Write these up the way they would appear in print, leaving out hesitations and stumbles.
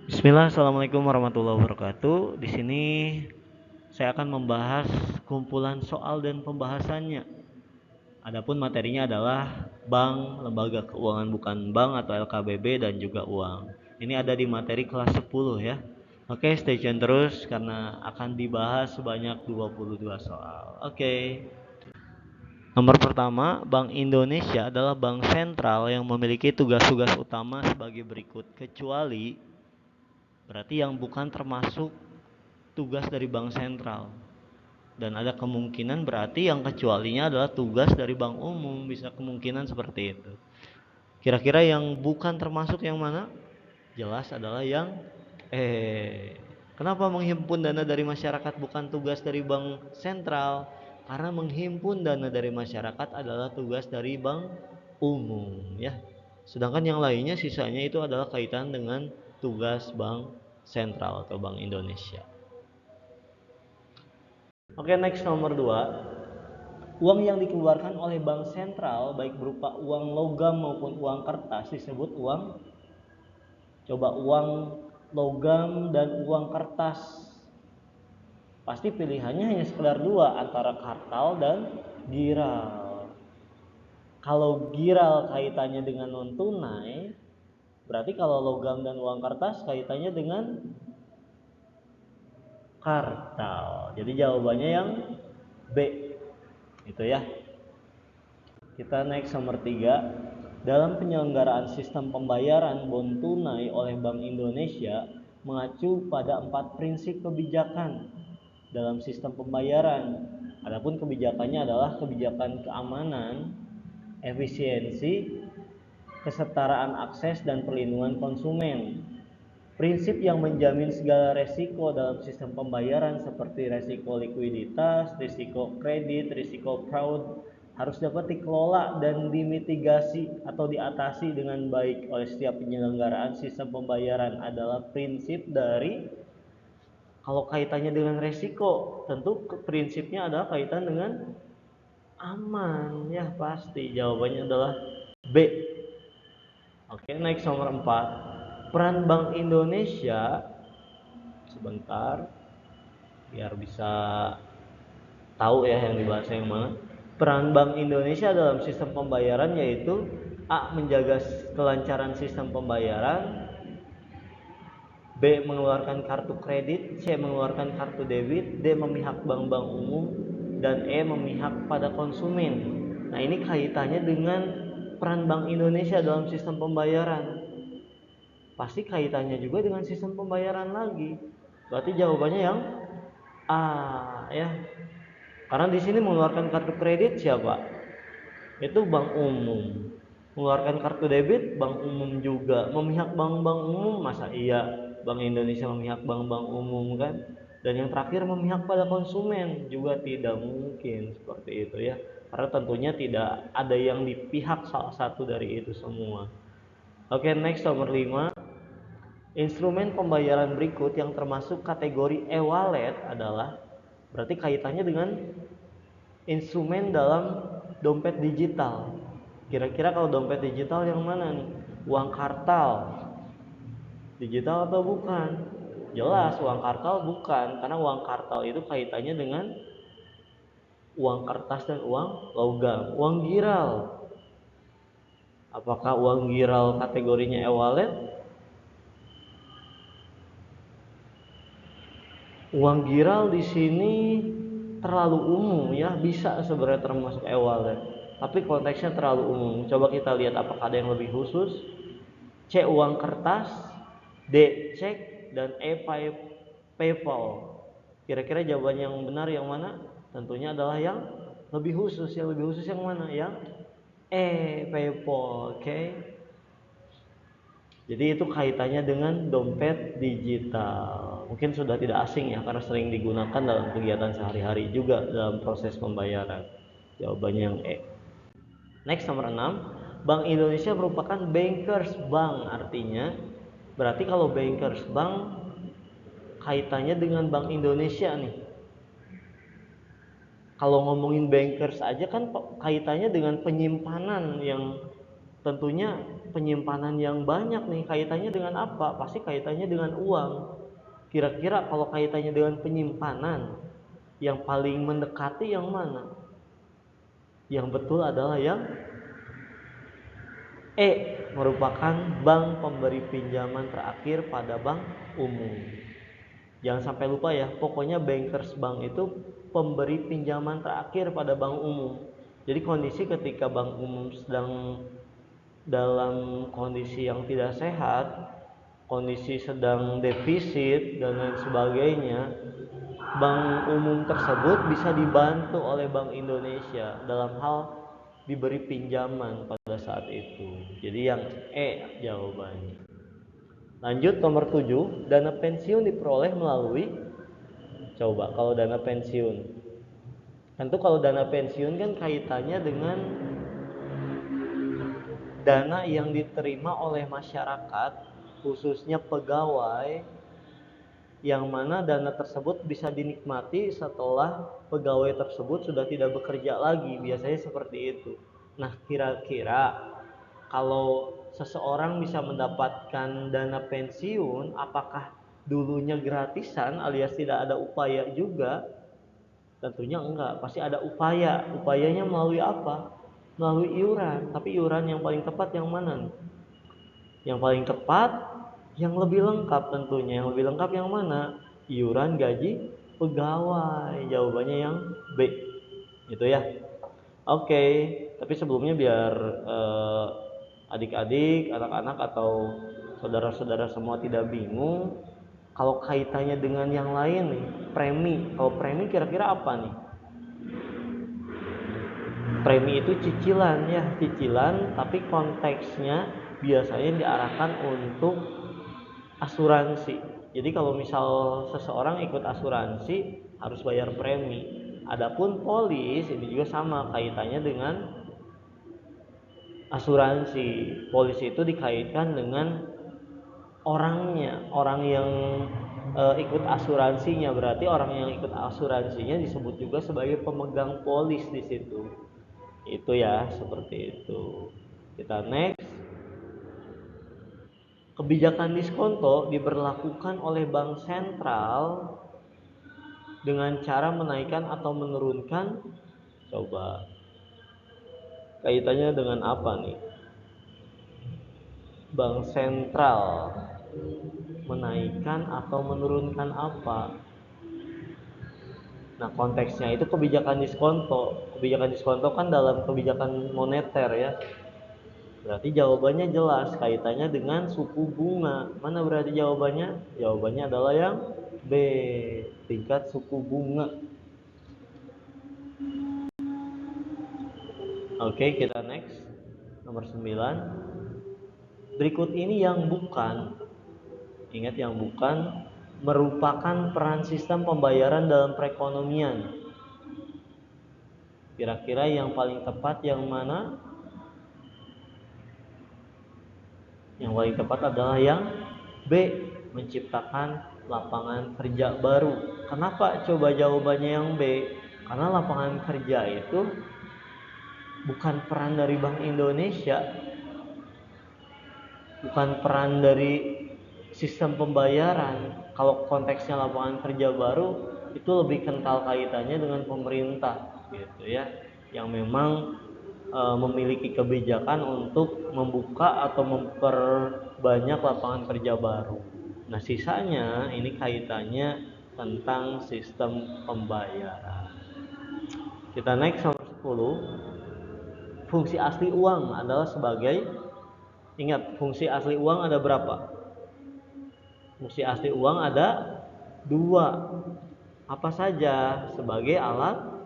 Bismillah, assalamualaikum warahmatullahi wabarakatuh. Di sini saya akan membahas kumpulan soal dan pembahasannya. Adapun materinya adalah bank, lembaga keuangan bukan bank atau LKBB dan juga uang. Ini ada di materi kelas 10 ya. Oke, stay tune terus karena akan dibahas sebanyak 22 soal. Oke. Nomor pertama, Bank Indonesia adalah bank sentral yang memiliki tugas-tugas utama sebagai berikut, kecuali berarti yang bukan termasuk tugas dari bank sentral. Dan ada kemungkinan berarti yang kecualinya adalah tugas dari bank umum, bisa kemungkinan seperti itu. Kira-kira yang bukan termasuk yang mana? Jelas adalah yang kenapa menghimpun dana dari masyarakat bukan tugas dari bank sentral? Karena menghimpun dana dari masyarakat adalah tugas dari bank umum ya. Sedangkan yang lainnya sisanya itu adalah kaitan dengan tugas bank sentral atau Bank Indonesia. Oke, next nomor 2. Uang yang dikeluarkan oleh bank sentral baik berupa uang logam maupun uang kertas disebut uang. Coba uang logam dan uang kertas. Pasti pilihannya hanya sekedar dua, antara kartal dan giral. Kalau giral kaitannya dengan non tunai, berarti kalau logam dan uang kertas kaitannya dengan kartal. Jadi jawabannya yang B. Itu ya. Kita next nomor 3. Dalam penyelenggaraan sistem pembayaran bon tunai oleh Bank Indonesia mengacu pada 4 prinsip kebijakan dalam sistem pembayaran. Adapun kebijakannya adalah kebijakan keamanan, efisiensi, kesetaraan akses dan perlindungan konsumen. Prinsip yang menjamin segala resiko dalam sistem pembayaran seperti resiko likuiditas, risiko kredit, risiko fraud harus dapat dikelola dan dimitigasi atau diatasi dengan baik oleh setiap penyelenggaraan sistem pembayaran adalah prinsip dari. Kalau kaitannya dengan resiko, tentu prinsipnya adalah kaitan dengan aman ya, pasti jawabannya adalah B. Oke, next nomor 4. Peran Bank Indonesia, sebentar biar bisa tahu ya yang dibahas yang mana. Peran Bank Indonesia dalam sistem pembayaran yaitu A. Menjaga kelancaran sistem pembayaran, B. Mengeluarkan kartu kredit, C. Mengeluarkan kartu debit, D. Memihak bank-bank umum, dan E. Memihak pada konsumen. Nah, ini kaitannya dengan peran Bank Indonesia dalam sistem pembayaran. Pasti kaitannya juga dengan sistem pembayaran lagi. Berarti jawabannya yang A ya. Karena di sini mengeluarkan kartu kredit siapa? Itu bank umum. Mengeluarkan kartu debit bank umum juga. Memihak bank-bank umum, masa iya Bank Indonesia memihak bank-bank umum kan? Dan yang terakhir memihak pada konsumen juga tidak mungkin seperti itu ya. Karena tentunya tidak ada yang di pihak salah satu dari itu semua. Oke, next nomor 5. Instrumen pembayaran berikut yang termasuk kategori e-wallet adalah, berarti kaitannya dengan instrumen dalam dompet digital. Kira-kira kalau dompet digital yang mana nih? Uang kartal digital atau bukan? Jelas uang kartal bukan, karena uang kartal itu kaitannya dengan uang kertas dan uang logam. Uang giral, apakah uang giral kategorinya e-wallet? Uang giral di sini terlalu umum ya, bisa sebenarnya termasuk e-wallet, tapi konteksnya terlalu umum. Coba kita lihat apakah ada yang lebih khusus. C. Uang kertas, D. Cek, dan E. PayPal. Kira-kira jawaban yang benar yang mana? Tentunya adalah yang lebih khusus. Yang lebih khusus yang mana? Yang E. PayPal. Oke. Jadi itu kaitannya dengan dompet digital. Mungkin sudah tidak asing ya, karena sering digunakan dalam kegiatan sehari-hari juga dalam proses pembayaran. Jawabannya yang E. Next nomor 6. Bank Indonesia merupakan bankers bank, artinya berarti kalau bankers bank kaitannya dengan Bank Indonesia nih. Kalau ngomongin bankers aja kan kaitannya dengan penyimpanan yang tentunya penyimpanan yang banyak nih, kaitannya dengan apa? Pasti kaitannya dengan uang. Kira-kira kalau kaitannya dengan penyimpanan, yang paling mendekati yang mana? Yang betul adalah yang E, merupakan bank pemberi pinjaman terakhir pada bank umum. Jangan sampai lupa ya, pokoknya bankers bank itu pemberi pinjaman terakhir pada bank umum. Jadi kondisi ketika bank umum sedang dalam kondisi yang tidak sehat, kondisi sedang defisit dan lain sebagainya, bank umum tersebut bisa dibantu oleh Bank Indonesia dalam hal diberi pinjaman pada saat itu. Jadi yang E jawabannya. Lanjut nomor 7, dana pensiun diperoleh melalui, coba kalau dana pensiun. Tentu kalau dana pensiun kan kaitannya dengan dana yang diterima oleh masyarakat, khususnya pegawai, yang mana dana tersebut bisa dinikmati setelah pegawai tersebut sudah tidak bekerja lagi, biasanya seperti itu. Nah, kira-kira kalau seseorang bisa mendapatkan dana pensiun, apakah dulunya gratisan alias tidak ada upaya juga? Tentunya enggak, pasti ada upaya. Upayanya melalui apa? Melalui iuran. Tapi iuran yang paling tepat yang mana nih? Yang paling tepat, yang lebih lengkap tentunya. Yang lebih lengkap yang mana? Iuran gaji pegawai. Jawabannya yang B. Gitu ya. Oke, tapi sebelumnya biar adik-adik, anak-anak atau saudara-saudara semua tidak bingung, kalau kaitannya dengan yang lain nih, premi. Kalau premi kira-kira apa nih? Premi itu cicilan ya, cicilan, tapi konteksnya biasanya diarahkan untuk asuransi. Jadi kalau misal seseorang ikut asuransi harus bayar premi. Adapun polis ini juga sama kaitannya dengan asuransi. Polis itu dikaitkan dengan orangnya, orang yang ikut asuransinya. Berarti orang yang ikut asuransinya disebut juga sebagai pemegang polis di situ. Itu ya, seperti itu. Kita next. Kebijakan diskonto diberlakukan oleh bank sentral dengan cara menaikkan atau menurunkan. Coba kaitannya dengan apa nih? Bank sentral menaikkan atau menurunkan apa? Nah, konteksnya itu kebijakan diskonto. Kebijakan diskonto kan dalam kebijakan moneter ya. Berarti jawabannya jelas kaitannya dengan suku bunga. Mana berarti jawabannya? Jawabannya adalah yang B, tingkat suku bunga. Oke, kita next. Nomor 9. Berikut ini yang bukan, ingat yang bukan, merupakan peran sistem pembayaran dalam perekonomian. Kira-kira yang paling tepat yang mana? Yang paling tepat adalah yang B, menciptakan lapangan kerja baru. Kenapa coba jawabannya yang B? Karena lapangan kerja itu bukan peran dari Bank Indonesia, bukan peran dari sistem pembayaran. Kalau konteksnya lapangan kerja baru itu lebih kental kaitannya dengan pemerintah gitu ya, yang memang memiliki kebijakan untuk membuka atau memperbanyak lapangan kerja baru. Nah, sisanya ini kaitannya tentang sistem pembayaran. Kita next nomor 10. Fungsi asli uang adalah sebagai, ingat fungsi asli uang ada berapa? Fungsi asli uang ada 2. Apa saja? Sebagai alat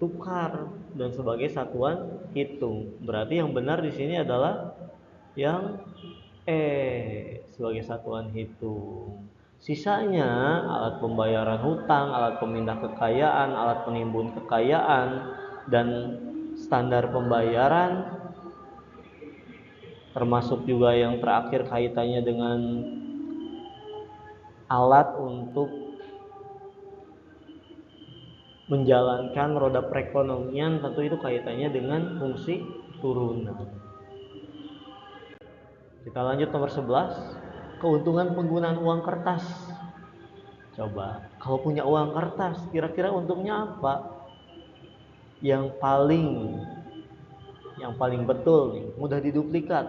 tukar dan sebagai satuan hitung. Berarti yang benar di sini adalah yang E, sebagai satuan hitung. Sisanya alat pembayaran hutang, alat pemindah kekayaan, alat penimbun kekayaan, dan standar pembayaran, termasuk juga yang terakhir kaitannya dengan alat untuk menjalankan roda perekonomian, tentu itu kaitannya dengan fungsi turunan. Kita lanjut nomor 11, keuntungan penggunaan uang kertas. Coba, kalau punya uang kertas, kira-kira untungnya apa? Yang paling betul nih, mudah diduplikat.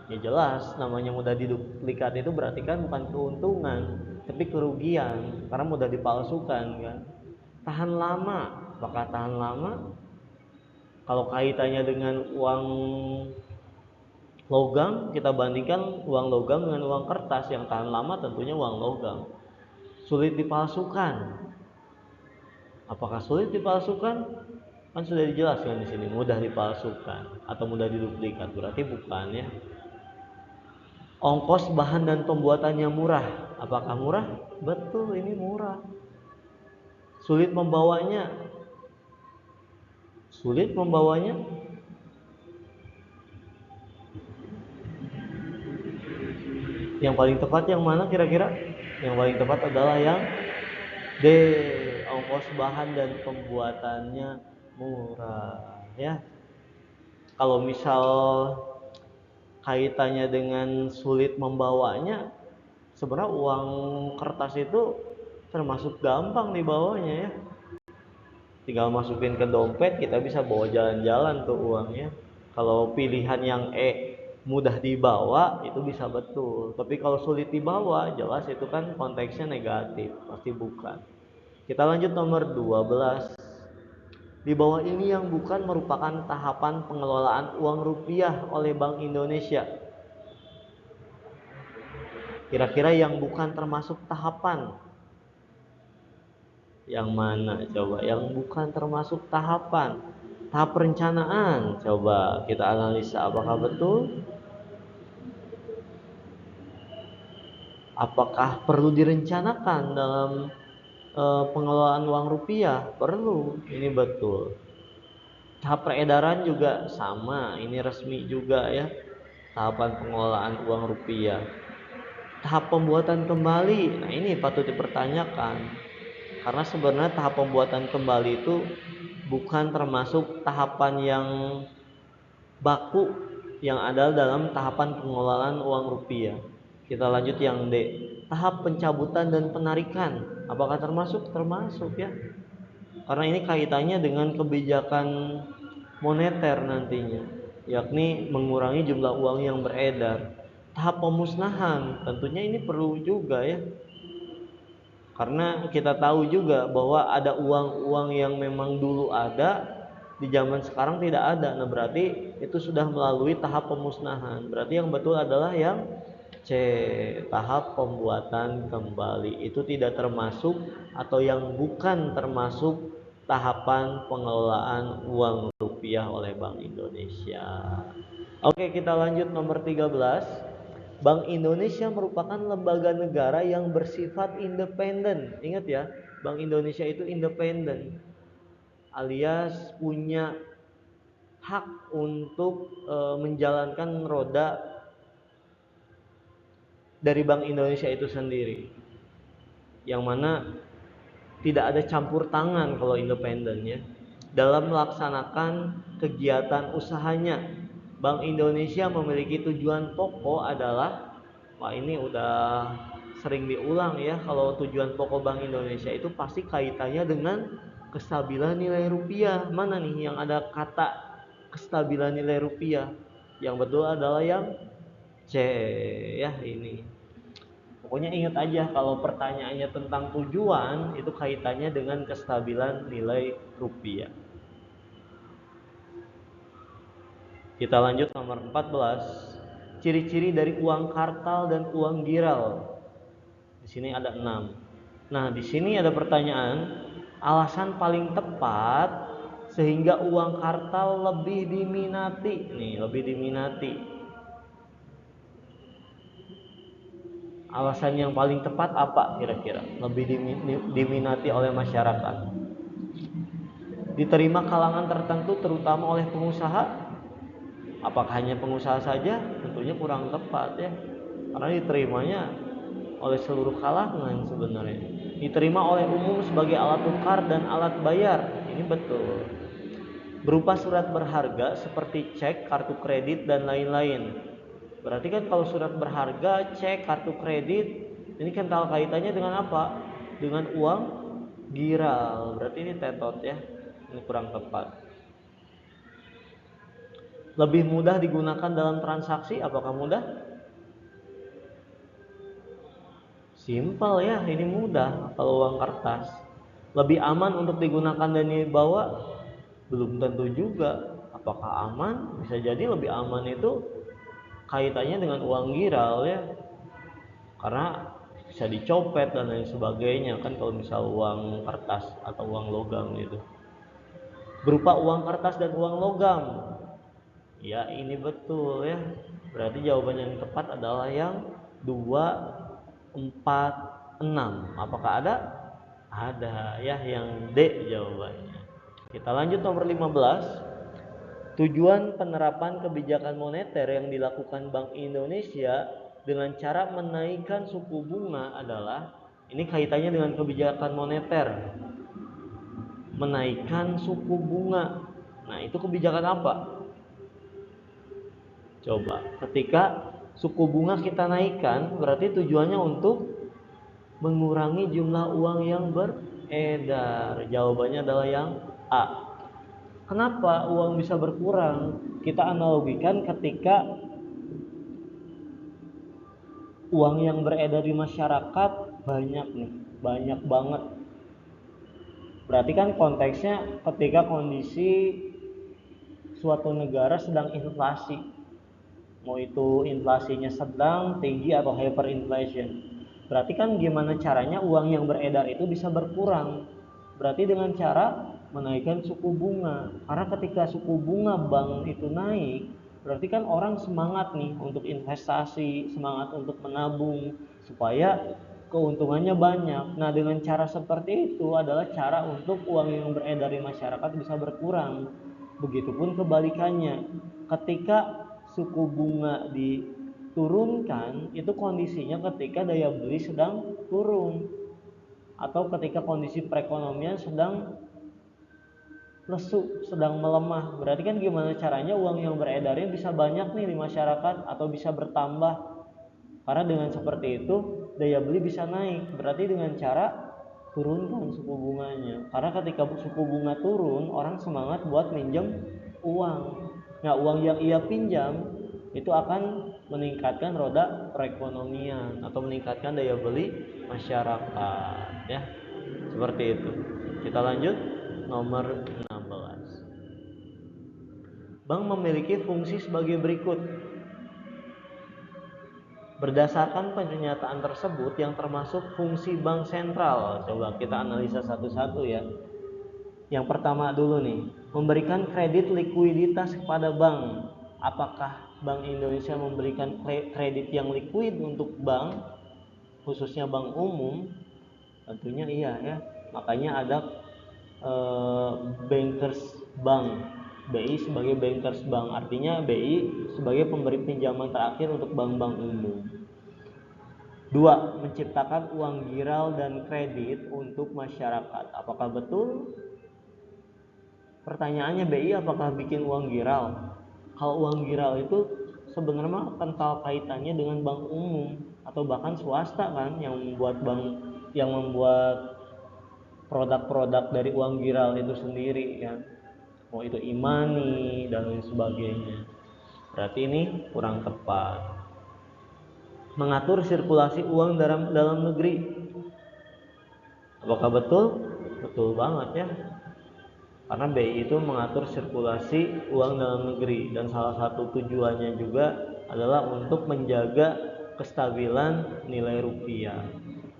Ya jelas, namanya mudah diduplikat itu berarti kan bukan keuntungan, tapi kerugian, karena mudah dipalsukan kan. Tahan lama, apakah tahan lama? Kalau kaitannya dengan uang logam, kita bandingkan uang logam dengan uang kertas. Yang tahan lama tentunya uang logam. Sulit dipalsukan, apakah sulit dipalsukan? Kan sudah dijelaskan di sini mudah dipalsukan atau mudah diduplikat, berarti bukan ya. Ongkos bahan dan pembuatannya murah, apakah murah? Betul, ini murah. Sulit membawanya, sulit membawanya. Yang paling tepat yang mana kira-kira? Yang paling tepat adalah yang D, ongkos bahan dan pembuatannya murah ya. Kalau misal kaitannya dengan sulit membawanya, sebenarnya uang kertas itu termasuk gampang dibawanya ya. Tinggal masukin ke dompet, kita bisa bawa jalan-jalan tuh uangnya. Kalau pilihan yang mudah dibawa, itu bisa betul. Tapi kalau sulit dibawa, jelas itu kan konteksnya negatif, pasti bukan. Kita lanjut nomor 12. Di bawah ini yang bukan merupakan tahapan pengelolaan uang rupiah oleh Bank Indonesia. Kira-kira yang bukan termasuk tahapan yang mana? Coba yang bukan termasuk tahapan. Tahap perencanaan. Coba kita analisa apakah betul? Apakah perlu direncanakan dalam pengelolaan uang rupiah? Perlu, ini betul. Tahap peredaran juga sama, ini resmi juga ya. Tahapan pengelolaan uang rupiah. Tahap pembuatan kembali, nah ini patut dipertanyakan. Karena sebenarnya tahap pembuatan kembali itu bukan termasuk tahapan yang baku yang ada dalam tahapan pengelolaan uang rupiah. Kita lanjut yang D, tahap pencabutan dan penarikan. Apakah termasuk? Termasuk ya. Karena ini kaitannya dengan kebijakan moneter nantinya, yakni mengurangi jumlah uang yang beredar. Tahap pemusnahan, tentunya ini perlu juga ya. Karena kita tahu juga bahwa ada uang-uang yang memang dulu ada, di zaman sekarang tidak ada. Nah, berarti itu sudah melalui tahap pemusnahan. Berarti yang betul adalah yang C, tahap pembuatan kembali. Itu tidak termasuk atau yang bukan termasuk tahapan pengelolaan uang rupiah oleh Bank Indonesia. Oke, kita lanjut nomor 13. Bank Indonesia merupakan lembaga negara yang bersifat independen. Ingat ya, Bank Indonesia itu independen, alias punya hak untuk menjalankan roda dari Bank Indonesia itu sendiri. Yang mana tidak ada campur tangan kalau independen ya. Dalam melaksanakan kegiatan usahanya, Bank Indonesia memiliki tujuan pokok adalah, wah ini udah sering diulang ya, kalau tujuan pokok Bank Indonesia itu pasti kaitannya dengan kestabilan nilai rupiah. Mana nih yang ada kata kestabilan nilai rupiah? Yang betul adalah yang C ya ini. Pokoknya ingat aja kalau pertanyaannya tentang tujuan itu kaitannya dengan kestabilan nilai rupiah. Kita lanjut nomor 14. Ciri-ciri dari uang kartal dan uang giral. Di sini ada 6. Nah, di sini ada pertanyaan, alasan paling tepat sehingga uang kartal lebih diminati. Nih, lebih diminati. Alasan yang paling tepat apa kira-kira? Lebih diminati oleh masyarakat. Diterima kalangan tertentu terutama oleh pengusaha. Apakah hanya pengusaha saja? Tentunya kurang tepat ya. Karena diterimanya oleh seluruh kalangan sebenarnya. Diterima oleh umum sebagai alat tukar dan alat bayar. Ini betul. Berupa surat berharga seperti cek, kartu kredit dan lain-lain. Berarti kan kalau surat berharga, cek, kartu kredit, ini kental kaitannya dengan apa? Dengan uang giral. Berarti ini tetot ya. Ini kurang tepat. Lebih mudah digunakan dalam transaksi, apakah mudah? Simpel ya, ini mudah kalau uang kertas. Lebih aman untuk digunakan dan dibawa? Belum tentu juga. Apakah aman? Bisa jadi lebih aman itu kaitannya dengan uang giral ya. Karena bisa dicopet dan lain sebagainya kan kalau misal uang kertas atau uang logam itu. Berupa uang kertas dan uang logam. Ya, ini betul ya. Berarti jawaban yang tepat adalah yang 2, 4, 6. Apakah ada? Ada ya, yang D jawabannya. Kita lanjut nomor 15. Tujuan penerapan kebijakan moneter yang dilakukan Bank Indonesia dengan cara menaikkan suku bunga adalah, ini kaitannya dengan kebijakan moneter. Menaikkan suku bunga. Nah, itu kebijakan apa? Coba, ketika suku bunga kita naikkan, berarti tujuannya untuk mengurangi jumlah uang yang beredar. Jawabannya adalah yang A. Kenapa uang bisa berkurang? Kita analogikan ketika uang yang beredar di masyarakat banyak nih, banyak banget. Berarti kan konteksnya ketika kondisi suatu negara sedang inflasi. Mau itu inflasinya sedang, tinggi, atau hyperinflation. Berarti kan gimana caranya uang yang beredar itu bisa berkurang? Berarti dengan cara menaikkan suku bunga. Karena ketika suku bunga bank itu naik, berarti kan orang semangat nih untuk investasi, semangat untuk menabung supaya keuntungannya banyak. Nah, dengan cara seperti itu adalah cara untuk uang yang beredar di masyarakat bisa berkurang. Begitupun kebalikannya. Ketika suku bunga diturunkan, itu kondisinya ketika daya beli sedang turun atau ketika kondisi perekonomian sedang lesu, sedang melemah. Berarti kan gimana caranya uang yang beredarnya bisa banyak nih di masyarakat atau bisa bertambah. Karena dengan seperti itu daya beli bisa naik. Berarti dengan cara turunkan suku bunganya. Karena ketika suku bunga turun, orang semangat buat minjem uang. Nah, uang yang ia pinjam itu akan meningkatkan roda perekonomian atau meningkatkan daya beli masyarakat ya. Seperti itu. Kita lanjut nomor 16. Bank memiliki fungsi sebagai berikut. Berdasarkan pernyataan tersebut yang termasuk fungsi bank sentral, coba kita analisa satu-satu ya. Yang pertama dulu nih, memberikan kredit likuiditas kepada bank. Apakah Bank Indonesia memberikan kredit yang likuid untuk bank, khususnya bank umum? Tentunya iya ya. Makanya ada bankers bank, BI sebagai bankers bank, artinya BI sebagai pemberi pinjaman terakhir untuk bank-bank umum. 2. Menciptakan uang giral dan kredit untuk masyarakat. Apakah betul? Pertanyaannya, BI apakah bikin uang giral? Kalau uang giral itu sebenarnya kental kaitannya dengan bank umum atau bahkan swasta kan yang membuat produk-produk dari uang giral itu sendiri ya. Mau itu e-money dan lain sebagainya. Berarti ini kurang tepat. Mengatur sirkulasi uang dalam negeri. Apakah betul? Betul banget ya. Karena BI itu mengatur sirkulasi uang dalam negeri dan salah satu tujuannya juga adalah untuk menjaga kestabilan nilai rupiah.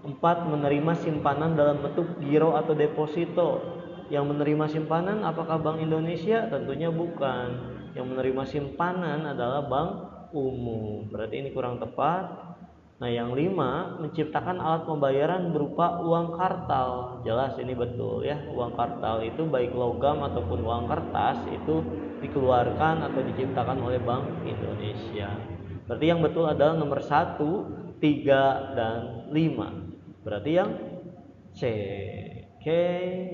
4. Menerima simpanan dalam bentuk giro atau deposito. Yang menerima simpanan apakah Bank Indonesia? Tentunya bukan. Yang menerima simpanan adalah bank umum. Berarti ini kurang tepat. Nah, yang 5, menciptakan alat pembayaran berupa uang kartal. Jelas ini betul ya. Uang kartal itu baik logam ataupun uang kertas itu dikeluarkan atau diciptakan oleh Bank Indonesia. Berarti yang betul adalah nomor 1, 3, dan 5. Berarti yang C. Oke,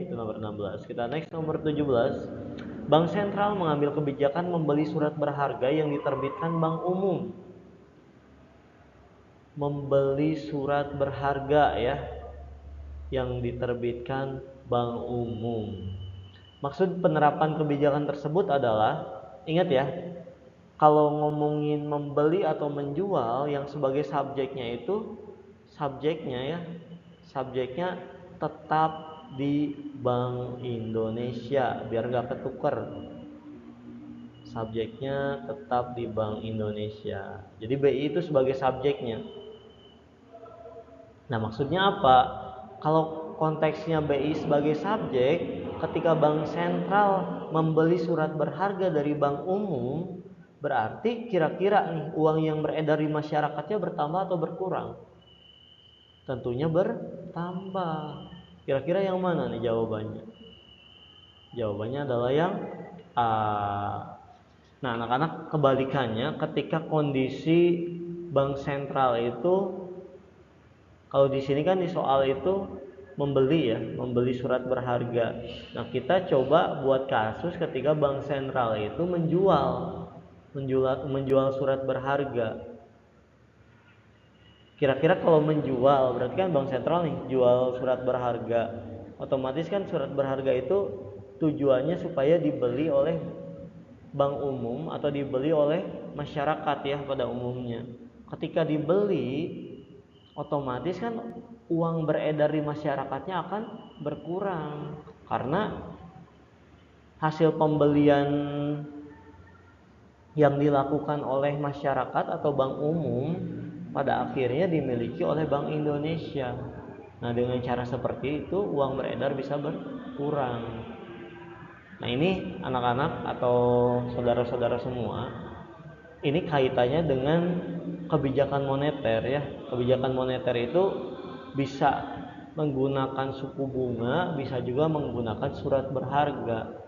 itu nomor 16. Kita next nomor 17. Bank sentral mengambil kebijakan membeli surat berharga yang diterbitkan bank umum. membeli surat berharga ya yang diterbitkan Bank Umum. Maksud penerapan kebijakan tersebut adalah, ingat ya, kalau ngomongin membeli atau menjual yang sebagai subjeknya itu, subjeknya tetap di Bank Indonesia biar nggak ketuker. Subjeknya tetap di Bank Indonesia. Jadi BI itu sebagai subjeknya. Nah, maksudnya apa? Kalau konteksnya BI sebagai subjek, ketika bank sentral membeli surat berharga dari bank umum, berarti kira-kira nih uang yang beredar di masyarakatnya bertambah atau berkurang? Tentunya bertambah. Kira-kira yang mana nih jawabannya? Jawabannya adalah yang A. Nah, anak-anak, kebalikannya, ketika kondisi bank sentral itu, kalau di sini kan di soal itu membeli surat berharga. Nah, kita coba buat kasus ketika bank sentral itu menjual surat berharga. Kira-kira kalau menjual, berarti kan bank sentral nih jual surat berharga. Otomatis kan surat berharga itu tujuannya supaya dibeli oleh bank umum atau dibeli oleh masyarakat ya pada umumnya. Ketika dibeli, otomatis kan uang beredar di masyarakatnya akan berkurang karena hasil pembelian yang dilakukan oleh masyarakat atau bank umum pada akhirnya dimiliki oleh Bank Indonesia. Nah, dengan cara seperti itu uang beredar bisa berkurang. Nah, ini anak-anak atau saudara-saudara semua, ini kaitannya dengan kebijakan moneter ya. Kebijakan moneter itu bisa menggunakan suku bunga, bisa juga menggunakan surat berharga.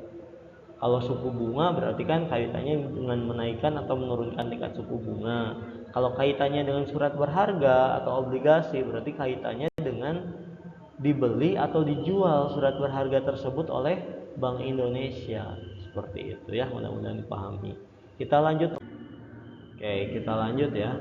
Kalau suku bunga berarti kan kaitannya dengan menaikkan atau menurunkan tingkat suku bunga. Kalau kaitannya dengan surat berharga atau obligasi berarti kaitannya dengan dibeli atau dijual surat berharga tersebut oleh Bank Indonesia. Seperti itu ya, mudah-mudahan dipahami. Kita lanjut. Oke, kita lanjut ya.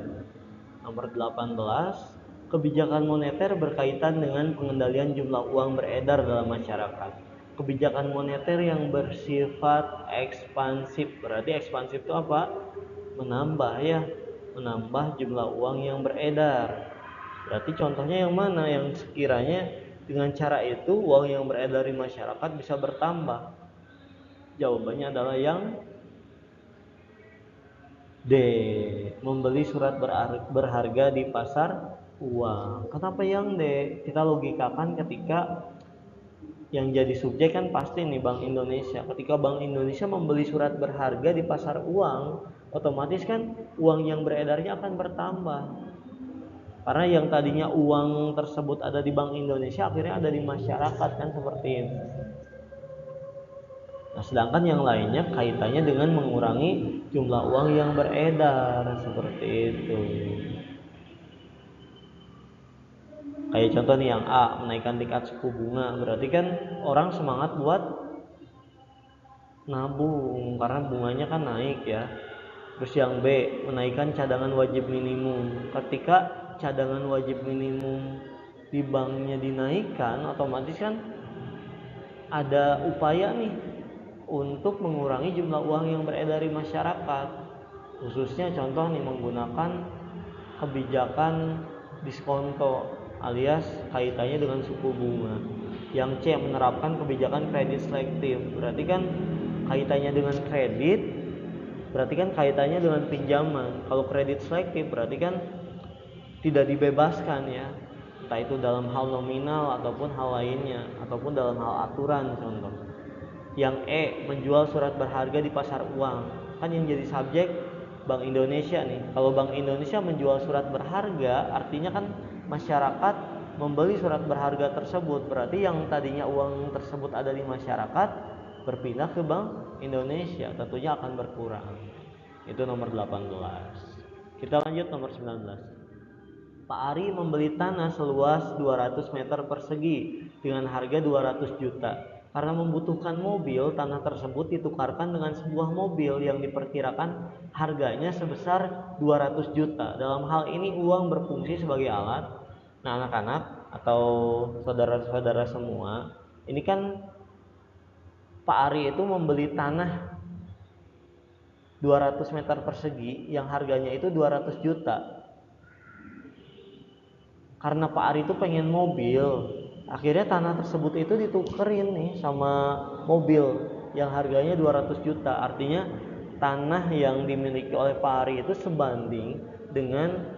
Nomor 18, kebijakan moneter berkaitan dengan pengendalian jumlah uang beredar dalam masyarakat. Kebijakan moneter yang bersifat ekspansif. Berarti ekspansif itu apa? Menambah ya, menambah jumlah uang yang beredar. Berarti contohnya yang mana? Yang sekiranya dengan cara itu uang yang beredar di masyarakat bisa bertambah. Jawabannya adalah yang D. Membeli surat berharga di pasar uang. Kenapa yang D? Kita logikakan ketika yang jadi subjek kan pasti nih Bank Indonesia. Ketika Bank Indonesia membeli surat berharga di pasar uang, otomatis kan uang yang beredarnya akan bertambah. Karena yang tadinya uang tersebut ada di Bank Indonesia akhirnya ada di masyarakat kan, seperti itu. Nah, sedangkan yang lainnya kaitannya dengan mengurangi jumlah uang yang beredar, seperti itu. Kayak contoh nih yang A, menaikkan tingkat suku bunga, berarti kan orang semangat buat nabung karena bunganya kan naik ya. Terus yang B, menaikkan cadangan wajib minimum. Ketika cadangan wajib minimum di banknya dinaikkan, otomatis kan ada upaya nih untuk mengurangi jumlah uang yang beredar di masyarakat. Khususnya contoh nih menggunakan kebijakan diskonto alias kaitannya dengan suku bunga. Yang C, menerapkan kebijakan kredit selektif. Berarti kan kaitannya dengan kredit, berarti kan kaitannya dengan pinjaman. Kalau kredit selektif berarti kan tidak dibebaskan ya, entah itu dalam hal nominal ataupun hal lainnya, ataupun dalam hal aturan contoh. Yang E, menjual surat berharga di pasar uang. Kan yang jadi subjek Bank Indonesia nih. Kalau Bank Indonesia menjual surat berharga, artinya kan masyarakat membeli surat berharga tersebut. Berarti yang tadinya uang tersebut ada di masyarakat berpindah ke Bank Indonesia, tentunya akan berkurang. Itu nomor 18. Kita lanjut nomor 19. Pak Ari membeli tanah seluas 200 meter persegi dengan harga 200 juta. Karena membutuhkan mobil, tanah tersebut ditukarkan dengan sebuah mobil yang diperkirakan harganya sebesar 200 juta. Dalam hal ini uang berfungsi sebagai alat. Nah, anak-anak atau saudara-saudara semua, ini kan Pak Ari itu membeli tanah 200 meter persegi yang harganya itu 200 juta. Karena Pak Ari itu pengen mobil, akhirnya tanah tersebut itu ditukerin nih sama mobil yang harganya 200 juta. Artinya tanah yang dimiliki oleh Pak Ari itu sebanding dengan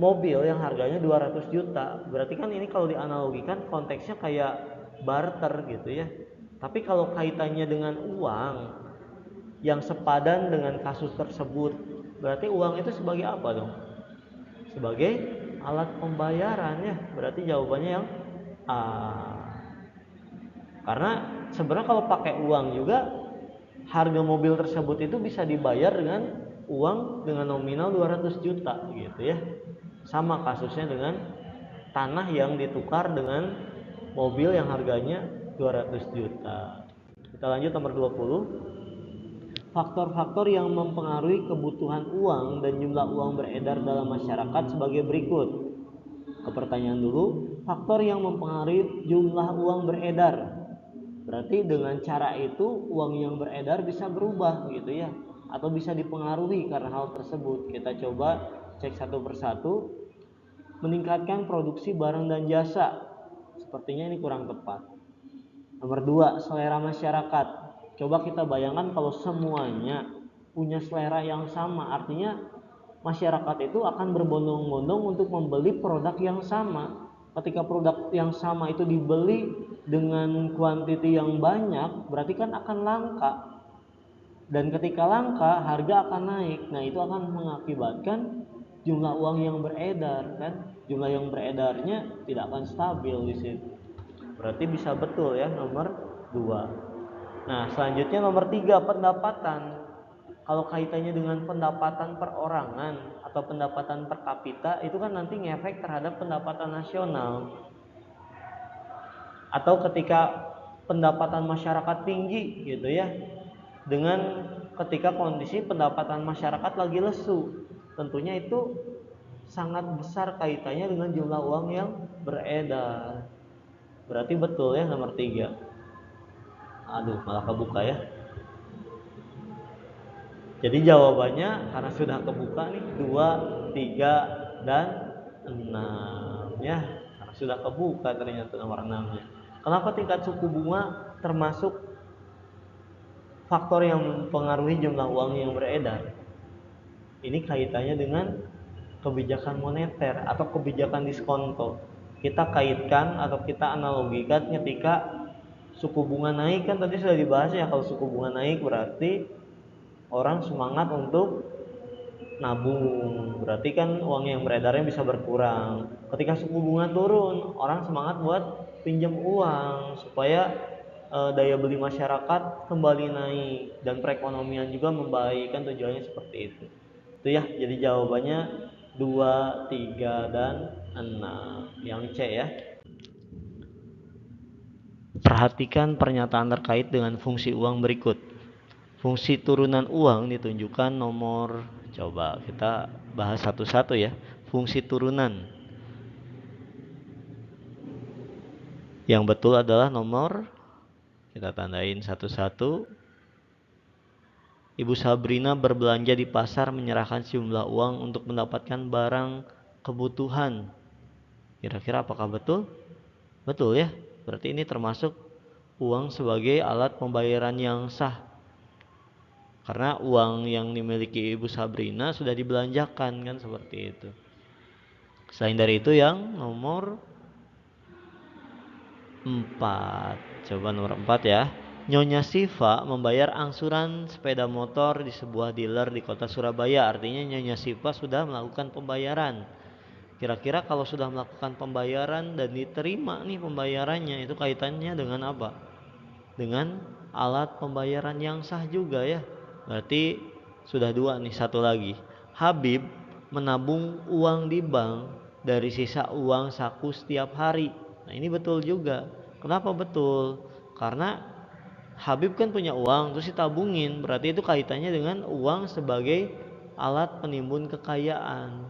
mobil yang harganya 200 juta. Berarti kan ini kalau dianalogikan konteksnya kayak barter gitu ya. Tapi kalau kaitannya dengan uang yang sepadan dengan kasus tersebut, berarti uang itu sebagai apa dong? Sebagai alat pembayaran ya. Berarti jawabannya yang A. Karena sebenarnya kalau pakai uang juga harga mobil tersebut itu bisa dibayar dengan uang dengan nominal 200 juta gitu ya. Sama kasusnya dengan tanah yang ditukar dengan mobil yang harganya 200 juta. Kita lanjut nomor 20. Faktor-faktor yang mempengaruhi kebutuhan uang dan jumlah uang beredar dalam masyarakat sebagai berikut. Ke pertanyaan dulu, faktor yang mempengaruhi jumlah uang beredar. Berarti dengan cara itu uang yang beredar bisa berubah gitu ya, atau bisa dipengaruhi karena hal tersebut. Kita coba cek satu persatu. Meningkatkan produksi barang dan jasa. Sepertinya ini kurang tepat. Nomor 2, selera masyarakat. Coba kita bayangkan kalau semuanya punya selera yang sama, artinya masyarakat itu akan berbondong-bondong untuk membeli produk yang sama. Ketika produk yang sama itu dibeli dengan kuantiti yang banyak, berarti kan akan langka. Dan ketika langka, harga akan naik. Nah, itu akan mengakibatkan jumlah uang yang beredar kan. Jumlah yang beredarnya tidak akan stabil di situ. Berarti bisa betul ya nomor 2. Nah, selanjutnya nomor 3, pendapatan. Kalau kaitannya dengan pendapatan perorangan atau pendapatan per kapita, itu kan nanti ngefek terhadap pendapatan nasional. Atau ketika pendapatan masyarakat tinggi gitu ya, dengan ketika kondisi pendapatan masyarakat lagi lesu, tentunya itu sangat besar kaitannya dengan jumlah uang yang beredar. Berarti betul ya nomor 3. Aduh, malah kebuka ya. Jadi jawabannya karena sudah kebuka nih 2, 3, dan 6 ya. Karena sudah kebuka ternyata nomor 6-nya. Kenapa tingkat suku bunga termasuk faktor yang mempengaruhi jumlah uang yang beredar? Ini kaitannya dengan kebijakan moneter atau kebijakan diskonto. Kita kaitkan atau kita analogikan ketika suku bunga naik, kan tadi sudah dibahas ya, kalau suku bunga naik berarti orang semangat untuk nabung, berarti kan uang yang beredarnya bisa berkurang. Ketika suku bunga turun, orang semangat buat pinjam uang supaya daya beli masyarakat kembali naik dan perekonomian juga membaik, kan tujuannya seperti itu. Itu ya, jadi jawabannya 2, 3, dan 6 yang C ya. Perhatikan pernyataan terkait dengan fungsi uang berikut. Fungsi turunan uang ditunjukkan nomor, coba kita bahas satu-satu ya. Fungsi turunan yang betul adalah nomor, kita tandain satu-satu. Ibu Sabrina berbelanja di pasar menyerahkan sejumlah uang untuk mendapatkan barang kebutuhan. Kira-kira apakah betul? Betul ya. Berarti ini termasuk uang sebagai alat pembayaran yang sah. Karena uang yang dimiliki Ibu Sabrina sudah dibelanjakan kan, seperti itu. Selain dari itu yang nomor 4. Coba nomor 4 ya. Nyonya Siva membayar angsuran sepeda motor di sebuah dealer di kota Surabaya. Artinya Nyonya Siva sudah melakukan pembayaran. Kira-kira kalau sudah melakukan pembayaran dan diterima nih pembayarannya, itu kaitannya dengan apa? Dengan alat pembayaran yang sah juga ya. Berarti sudah 2 nih, satu lagi. Habib menabung uang di bank dari sisa uang saku setiap hari. Nah, ini betul juga. Kenapa betul? Karena Habib kan punya uang terus ditabungin, berarti itu kaitannya dengan uang sebagai alat penimbun kekayaan.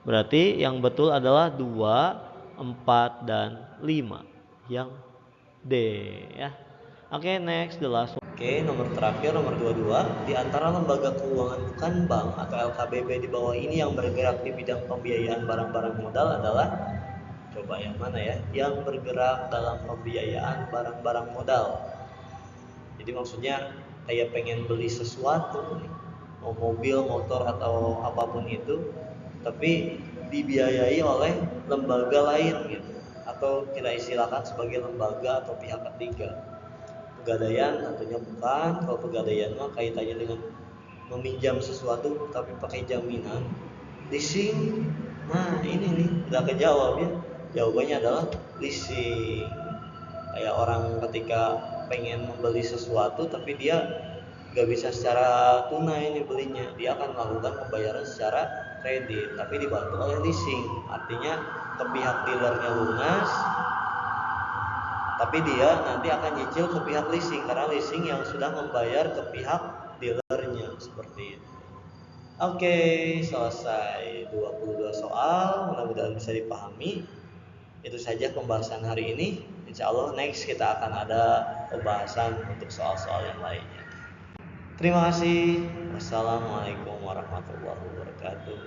Berarti yang betul adalah 2, 4, dan 5. Yang D ya. Oke, next the last one. Oke, nomor terakhir nomor 22. Di antara lembaga keuangan bukan bank atau LKBB di bawah ini yang bergerak di bidang pembiayaan barang-barang modal adalah, coba yang mana ya? Yang bergerak dalam pembiayaan barang-barang modal. Jadi maksudnya kayak pengen beli sesuatu, mau mobil, motor atau apapun itu, tapi dibiayai oleh lembaga lain gitu, atau kita istilahkan sebagai lembaga atau pihak ketiga. Pegadaian tentunya bukan. Kalau pegadaian mah kaitannya dengan meminjam sesuatu tapi pakai jaminan. Leasing, nah ini nih udah kejawab ya. Jawabannya adalah leasing. Kayak orang ketika pengen membeli sesuatu tapi dia nggak bisa secara tunai nih belinya, dia akan melakukan pembayaran secara kredit tapi dibantu oleh leasing. Artinya ke pihak dealernya lunas, tapi dia nanti akan nyicil ke pihak leasing karena leasing yang sudah membayar ke pihak dealernya, seperti itu. Oke, selesai 22 soal, mudah-mudahan bisa dipahami. Itu saja pembahasan hari ini. Insya Allah next kita akan ada pembahasan untuk soal-soal yang lainnya. Terima kasih. Wassalamualaikum warahmatullahi wabarakatuh.